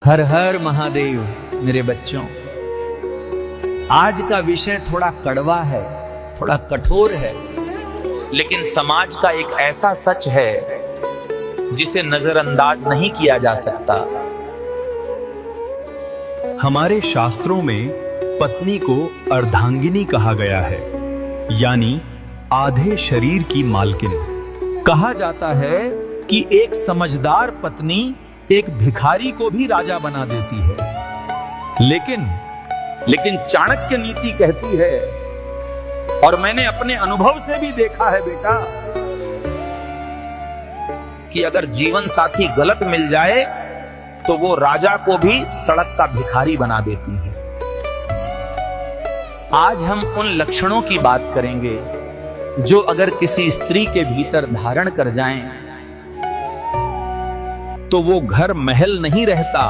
हर हर महादेव। मेरे बच्चों, आज का विषय थोड़ा कड़वा है, थोड़ा कठोर है, लेकिन समाज का एक ऐसा सच है जिसे नजरअंदाज नहीं किया जा सकता। हमारे शास्त्रों में पत्नी को अर्धांगिनी कहा गया है, यानी आधे शरीर की मालकिन। कहा जाता है कि एक समझदार पत्नी एक भिखारी को भी राजा बना देती है। लेकिन चाणक्य नीति कहती है, और मैंने अपने अनुभव से भी देखा है बेटा, कि अगर जीवन साथी गलत मिल जाए तो वो राजा को भी सड़क का भिखारी बना देती है। आज हम उन लक्षणों की बात करेंगे जो अगर किसी स्त्री के भीतर धारण कर जाएं तो वो घर महल नहीं रहता,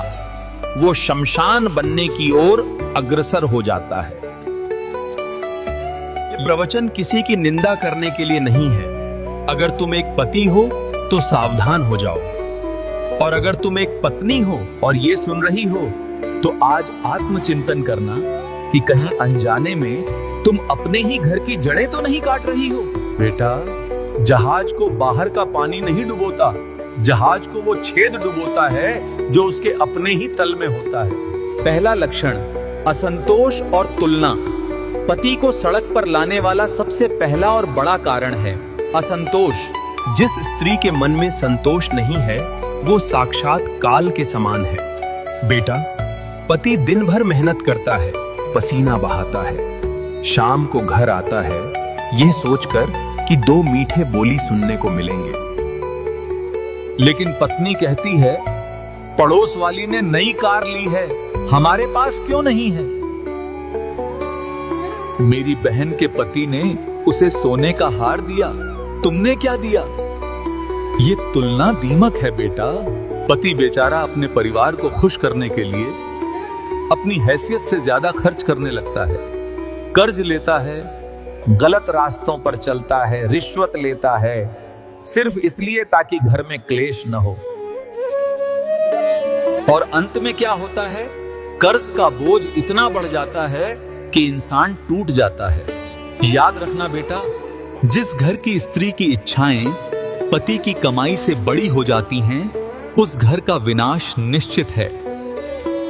वो शमशान बनने की ओर अग्रसर हो जाता है। ये प्रवचन किसी की निंदा करने के लिए नहीं है। अगर तुम एक पति हो तो सावधान हो जाओ, और अगर तुम एक पत्नी हो और ये सुन रही हो तो आज आत्मचिंतन करना कि कहीं अनजाने में तुम अपने ही घर की जड़ें तो नहीं काट रही हो। बेटा, जहाज को बाहर का पानी नहीं डुबोता, जहाज को वो छेद डुबोता है जो उसके अपने ही तल में होता है। पहला लक्षण असंतोष और तुलना। पति को सड़क पर लाने वाला सबसे पहला और बड़ा कारण है असंतोष। जिस स्त्री के मन में संतोष नहीं है वो साक्षात काल के समान है। बेटा, पति दिन भर मेहनत करता है, पसीना बहाता है, शाम को घर आता है यह सोचकर कि 2 मीठे बोली सुनने को मेलेंगे। लेकिन पत्नी कहती है, पड़ोस वाली ने नई कार ली है, हमारे पास क्यों नहीं है? मेरी बहन के पति ने उसे सोने का हार दिया, तुमने क्या दिया? ये तुलना दीमक है बेटा। पति बेचारा अपने परिवार को खुश करने के लिए अपनी हैसियत से ज्यादा खर्च करने लगता है, कर्ज लेता है, गलत रास्तों पर चलता है, रिश्वत लेता है, सिर्फ इसलिए ताकि घर में क्लेश न हो। और अंत में क्या होता है? कर्ज का बोझ इतना बढ़ जाता है कि इंसान टूट जाता है। याद रखना बेटा, जिस घर की स्त्री की इच्छाएं पति की कमाई से बड़ी हो जाती हैं, उस घर का विनाश निश्चित है।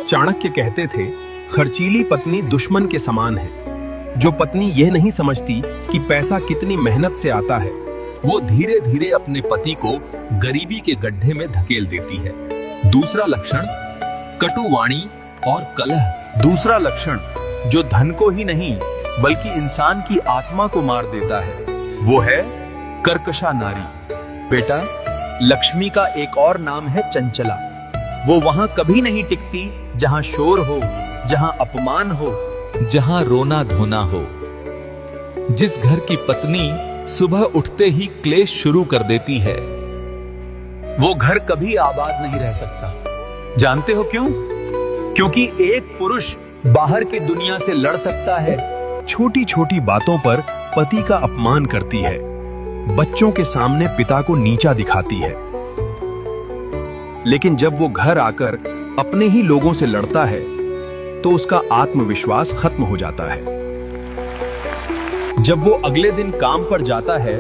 चाणक्य कहते थे, खर्चीली पत्नी दुश्मन के समान है। जो पत्नी यह नहीं समझती कि पैसा कितनी मेहनत से आता है, वो धीरे धीरे अपने पति को गरीबी के गड्ढे में धकेल देती है। दूसरा लक्षण कटुवाणी और कलह। दूसरा लक्षण जो धन को ही नहीं बल्कि इंसान की आत्मा को मार देता है, वो है कर्कशा नारी। बेटा, लक्ष्मी का एक और नाम है चंचला। वो वहां कभी नहीं टिकती जहां शोर हो, जहां अपमान हो, जहां रोना धोना हो। जिस घर की पत्नी सुबह उठते ही क्लेश शुरू कर देती है, वो घर कभी आबाद नहीं रह सकता। जानते हो क्यों? क्योंकि एक पुरुष बाहर की दुनिया से लड़ सकता है, छोटी छोटी बातों पर पति का अपमान करती है, बच्चों के सामने पिता को नीचा दिखाती है, लेकिन जब वो घर आकर अपने ही लोगों से लड़ता है तो उसका आत्मविश्वास खत्म हो जाता है। जब वो अगले दिन काम पर जाता है